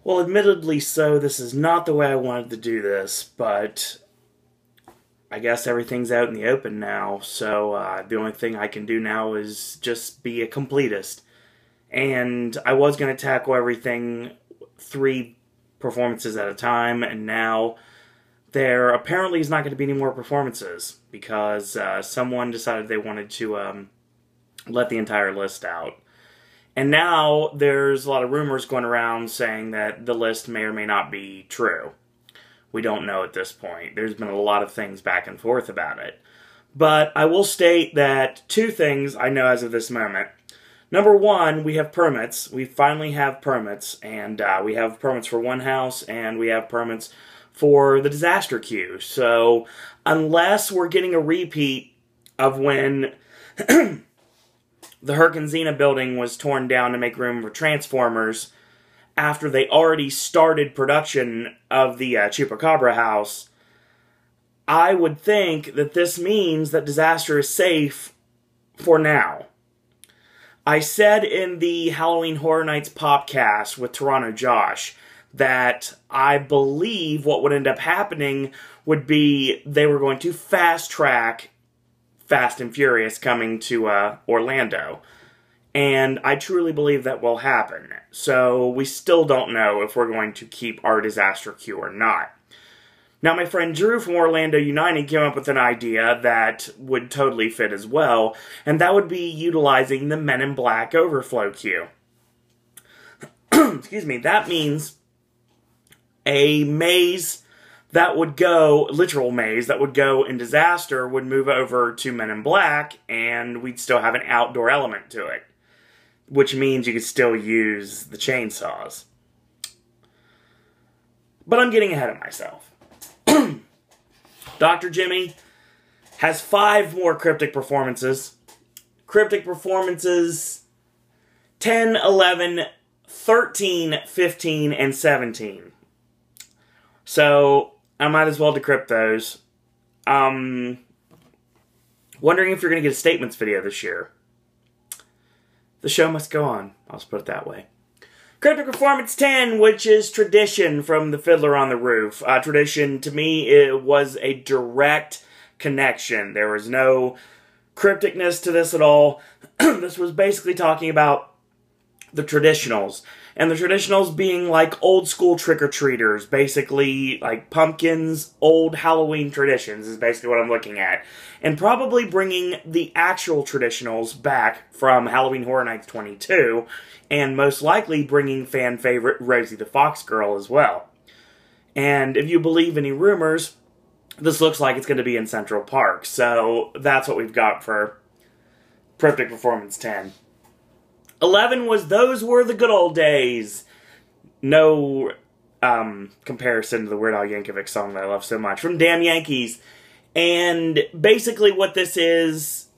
Well, admittedly so, this is not the way I wanted to do this, but I guess everything's out in the open now, so the only thing I can do now is just be a completist. And I was going to tackle everything 3 performances at a time, and now there apparently is not going to be any more performances, because someone decided they wanted to let the entire list out. And now there's a lot of rumors going around saying that the list may or may not be true. We don't know at this point. There's been a lot of things back and forth about it. But I will state that 2 things I know as of this moment. Number 1, we have permits. We finally have permits. And we have permits for one house, and we have permits for the disaster queue. So unless we're getting a repeat of when the Herkinzina building was torn down to make room for Transformers after they already started production of the Chupacabra house, I would think that this means that Disaster is safe for now. I said in the Halloween Horror Nights podcast with Toronto Josh that I believe what would end up happening would be they were going to fast track Fast and Furious coming to Orlando. And I truly believe that will happen. So we still don't know if we're going to keep our disaster queue or not. Now my friend Drew from Orlando United came up with an idea that would totally fit as well, and that would be utilizing the Men in Black overflow queue. Excuse me, that means a maze that would go, literal maze, that would go in Disaster would move over to Men in Black, and we'd still have an outdoor element to it. Which means you could still use the chainsaws. But I'm getting ahead of myself. Dr. Jimmy has 5 more Cryptic Performances. Cryptic Performances 10, 11, 13, 15, and 17. So I might as well decrypt those. Wondering if you're going to get a statements video this year. The show must go on. I'll just put it that way. Cryptic Performance 10, which is Tradition from The Fiddler on the Roof. Tradition, to me, it was a direct connection. There was no crypticness to this at all. This was basically talking about the traditionals. And the traditionals being like old school trick-or-treaters, basically like pumpkins, old Halloween traditions is basically what I'm looking at. And probably bringing the actual traditionals back from Halloween Horror Nights 22, and most likely bringing fan favorite Rosie the Fox Girl as well. And if you believe any rumors, this looks like it's going to be in Central Park, so that's what we've got for Cryptic Performance 10. 11 was Those Were the Good Old Days. No comparison to the Weird Al Yankovic song that I love so much. From Damn Yankees. And basically what this is,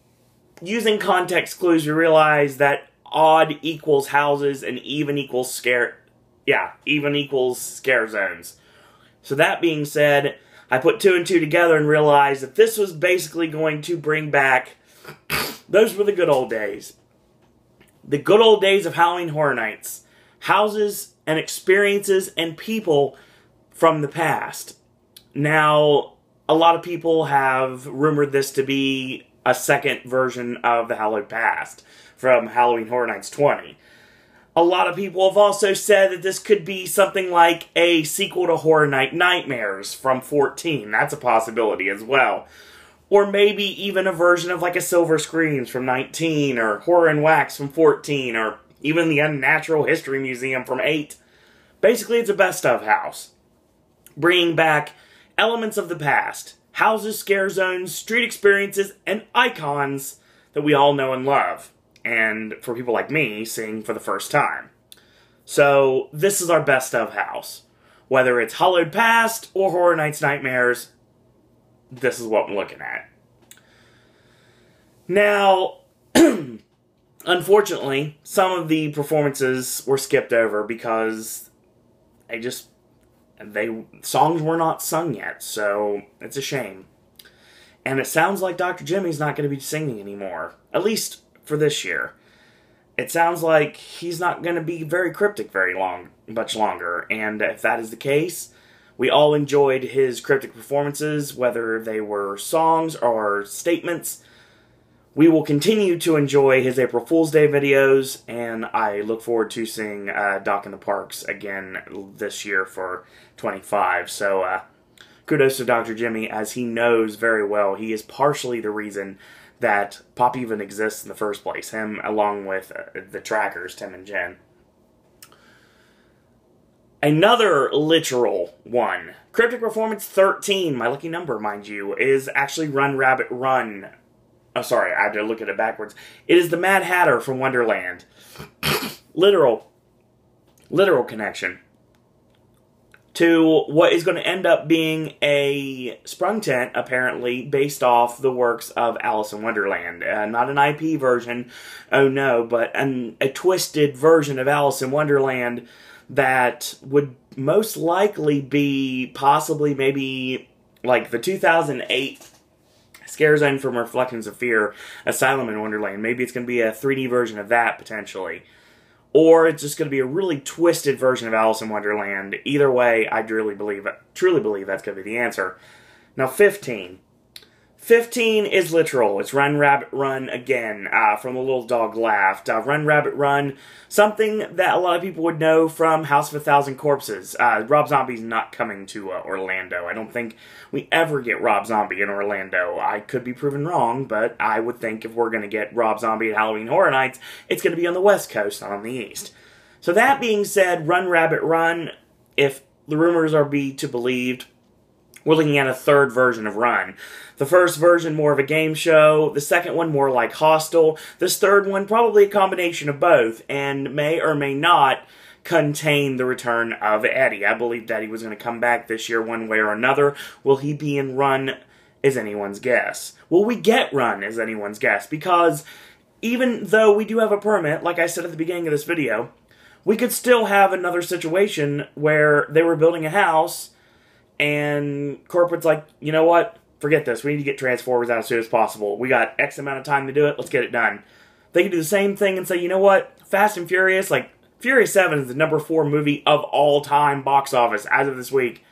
using context clues, you realize that odd equals houses and even equals scare zones. So that being said, I put 2 and 2 together and realized that this was basically going to bring back Those Were the Good Old Days. The good old days of Halloween Horror Nights. Houses and experiences and people from the past. Now, a lot of people have rumored this to be a second version of the Hallowed Past from Halloween Horror Nights 20. A lot of people have also said that this could be something like a sequel to Horror Night Nightmares from 14. That's a possibility as well. Or maybe even a version of like a Silver Screams from 19, or Horror and Wax from 14, or even the Unnatural History Museum from 8. Basically, it's a best-of house. Bringing back elements of the past. Houses, scare zones, street experiences, and icons that we all know and love. And for people like me, seeing for the first time. So, this is our best-of house. Whether it's Hallowed Past or Horror Nights Nightmares, this is what I'm looking at. Now, unfortunately, some of the performances were skipped over because songs were not sung yet, so it's a shame. And it sounds like Dr. Jimmy's not going to be singing anymore, at least for this year. it sounds like he's not going to be very cryptic much longer. And if that is the case, we all enjoyed his cryptic performances, whether they were songs or statements. We will continue to enjoy his April Fool's Day videos, and I look forward to seeing Doc in the Parks again this year for 25. So, kudos to Dr. Jimmy, as he knows very well he is partially the reason that pop even exists in the first place. Him, along with the trackers, Tim and Jen. Another literal one. Cryptic Performance 13, my lucky number, mind you, is actually Run Rabbit Run. Oh, sorry, I had to look at it backwards. It is the Mad Hatter from Wonderland. Literal connection to what is going to end up being a sprung tent, apparently, based off the works of Alice in Wonderland. Not an IP version, oh no, but a twisted version of Alice in Wonderland that would most likely be possibly maybe like the 2008 Scare Zone from Reflections of Fear, Asylum in Wonderland. Maybe it's going to be a 3D version of that, potentially. Or it's just going to be a really twisted version of Alice in Wonderland. Either way, I truly believe that's going to be the answer. Now, 15. 15 is literal. It's Run Rabbit Run again, from The Little Dog Laughed. Run Rabbit Run, something that a lot of people would know from House of a Thousand Corpses. Rob Zombie's not coming to Orlando. I don't think we ever get Rob Zombie in Orlando. I could be proven wrong, but I would think if we're going to get Rob Zombie at Halloween Horror Nights, it's going to be on the West Coast, not on the East. So that being said, Run Rabbit Run, if the rumors are to believed, we're looking at a third version of Run. The first version, more of a game show. The second one, more like Hostel. This third one, probably a combination of both, and may or may not contain the return of Eddie. I believe Eddie was going to come back this year one way or another. Will he be in Run is anyone's guess. Will we get Run is anyone's guess, because even though we do have a permit, like I said at the beginning of this video, we could still have another situation where they were building a house and corporate's like, you know what? Forget this. We need to get Transformers out as soon as possible. We got X amount of time to do it. Let's get it done. They can do the same thing and say, you know what? Fast and Furious, like, Furious 7 is the #4 movie of all time box office as of this week.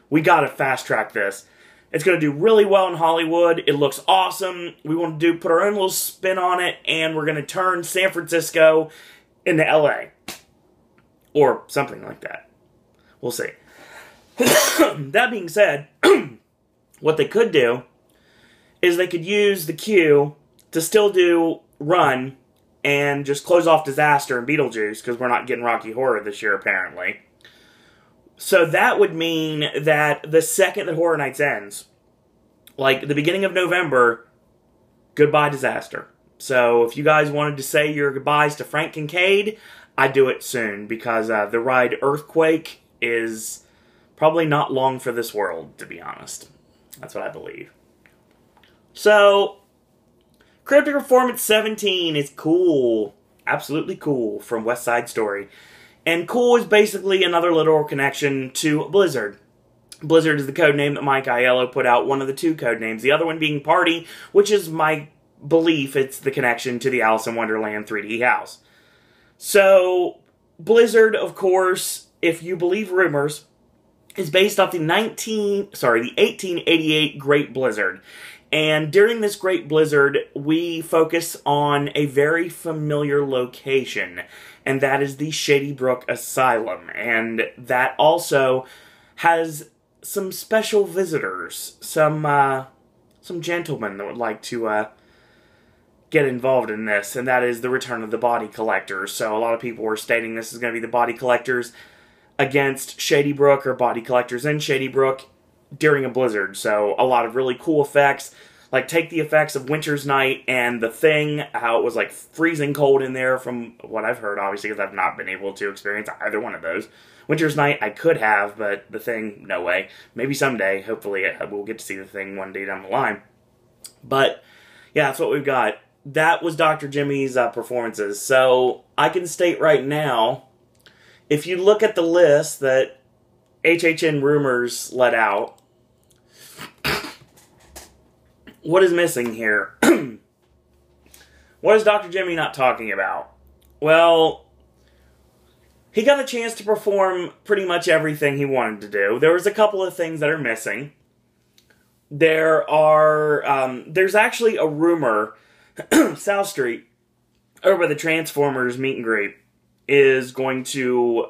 We gotta fast track this. It's gonna do really well in Hollywood. It looks awesome. We want to put our own little spin on it, and we're gonna turn San Francisco into LA. Or something like that. We'll see. That being said, what they could do is they could use the queue to still do Run and just close off Disaster and Beetlejuice, because we're not getting Rocky Horror this year, apparently. So that would mean that the second that Horror Nights ends, like the beginning of November, goodbye Disaster. So if you guys wanted to say your goodbyes to Frank Kincaid, I'd do it soon, because the ride Earthquake is probably not long for this world, to be honest. That's what I believe. So, Cryptic Performance 17 is cool. Absolutely cool, from West Side Story. And cool is basically another literal connection to Blizzard. Blizzard is the code name that Mike Aiello put out, one of the two code names. The other one being Party, which is my belief it's the connection to the Alice in Wonderland 3D house. So, Blizzard, of course, if you believe rumors, is based off the 1888 Great Blizzard. And during this Great Blizzard, we focus on a very familiar location, and that is the Shady Brook Asylum. And that also has some special visitors, some gentlemen that would like to get involved in this, and that is the return of the Body Collectors. So a lot of people were stating this is going to be the Body Collectors against Shady Brook, or Body Collectors in Shady Brook, during a blizzard. So a lot of really cool effects. Like, take the effects of Winter's Night and The Thing, how it was like freezing cold in there, from what I've heard, obviously, because I've not been able to experience either one of those. Winter's Night I could have, but The Thing, no way. Maybe someday, hopefully we'll get to see The Thing one day down the line. But yeah, that's what we've got. That was Dr. Jimmy's performances. So I can state right now, if you look at the list that HHN Rumors let out, what is missing here? What is Dr. Jimmy not talking about? Well, he got a chance to perform pretty much everything he wanted to do. There was a couple of things that are missing. There's actually a rumor, South Street, over by the Transformers meet and greet, is going to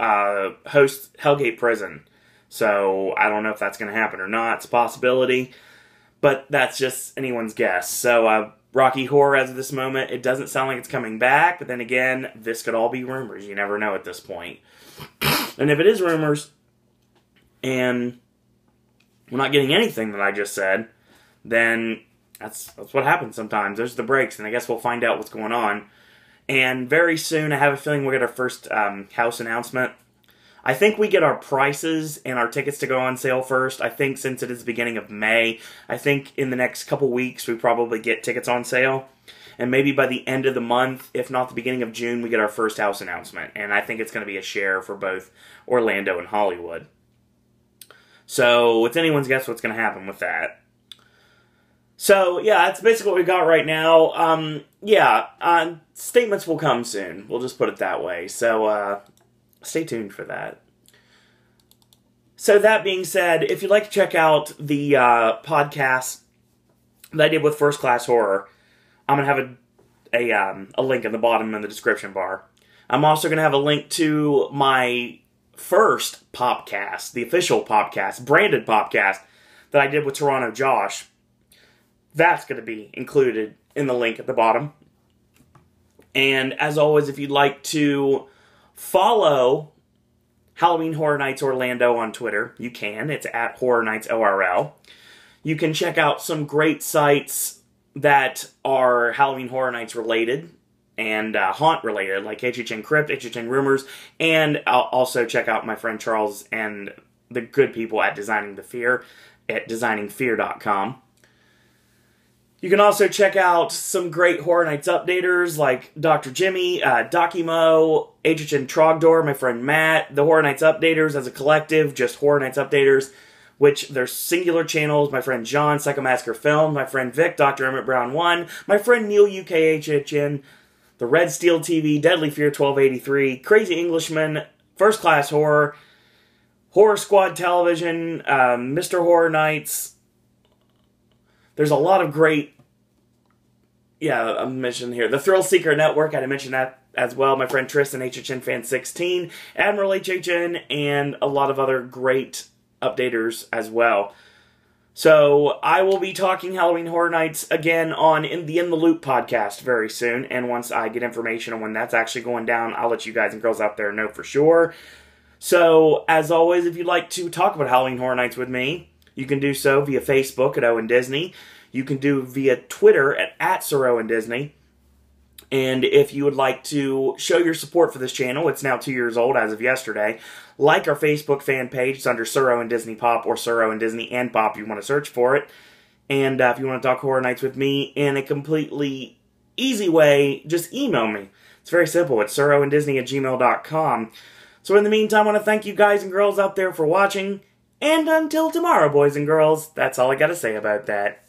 host Hellgate Prison. So, I don't know if that's going to happen or not. It's a possibility. But that's just anyone's guess. So, Rocky Horror, as of this moment, it doesn't sound like it's coming back. But then again, this could all be rumors. You never know at this point. And if it is rumors, and we're not getting anything that I just said, then that's what happens sometimes. There's the breaks, and I guess we'll find out what's going on. And very soon, I have a feeling we'll get our first house announcement. I think we get our prices and our tickets to go on sale first. I think since it is the beginning of May, I think in the next couple weeks, we probably get tickets on sale. And maybe by the end of the month, if not the beginning of June, we get our first house announcement. And I think it's going to be a share for both Orlando and Hollywood. So, it's anyone's guess what's going to happen with that. So, yeah, that's basically what we got right now. Statements will come soon. We'll just put it that way. So, stay tuned for that. So, that being said, if you'd like to check out the podcast that I did with First Class Horror, I'm going to have a link in the bottom in the description bar. I'm also going to have a link to my first podcast, the official podcast, branded podcast, that I did with Toronto Josh. That's going to be included in the link at the bottom. And as always, if you'd like to follow Halloween Horror Nights Orlando on Twitter, you can. It's at Horror Nights ORL. You can check out some great sites that are Halloween Horror Nights related and haunt related, like HHN Crypt, HHN Rumors, and I'll also check out my friend Charles and the good people at Designing the Fear at designingfear.com. You can also check out some great Horror Nights updaters like Dr. Jimmy, Docimo, HHN Trogdor, my friend Matt, the Horror Nights updaters as a collective, just Horror Nights updaters, which there's singular channels, my friend John, Psychomassacre Film, my friend Vic, Dr. Emmett Brown 1, my friend Neil UKHHN, The Red Steel TV, Deadly Fear 1283, Crazy Englishman, First Class Horror, Horror Squad Television, Mr. Horror Nights. There's a lot of great, I mentioned here, the Thrill Seeker Network, I had to mention that as well, my friend Tristan, HHN Fan 16, Admiral HHN, and a lot of other great updaters as well. So, I will be talking Halloween Horror Nights again on In the Loop podcast very soon, and once I get information on when that's actually going down, I'll let you guys and girls out there know for sure. So, as always, if you'd like to talk about Halloween Horror Nights with me, you can do so via Facebook at Owen Disney. You can do via Twitter at Sir Owen Disney. And if you would like to show your support for this channel, it's now 2 years old as of yesterday, like our Facebook fan page. It's under Sir Owen Disney Pop or Sir Owen Disney and Pop if you want to search for it. And if you want to talk Horror Nights with me in a completely easy way, just email me. It's very simple. It's sirowendisney@gmail.com. So in the meantime, I want to thank you guys and girls out there for watching. And until tomorrow, boys and girls, that's all I got to say about that.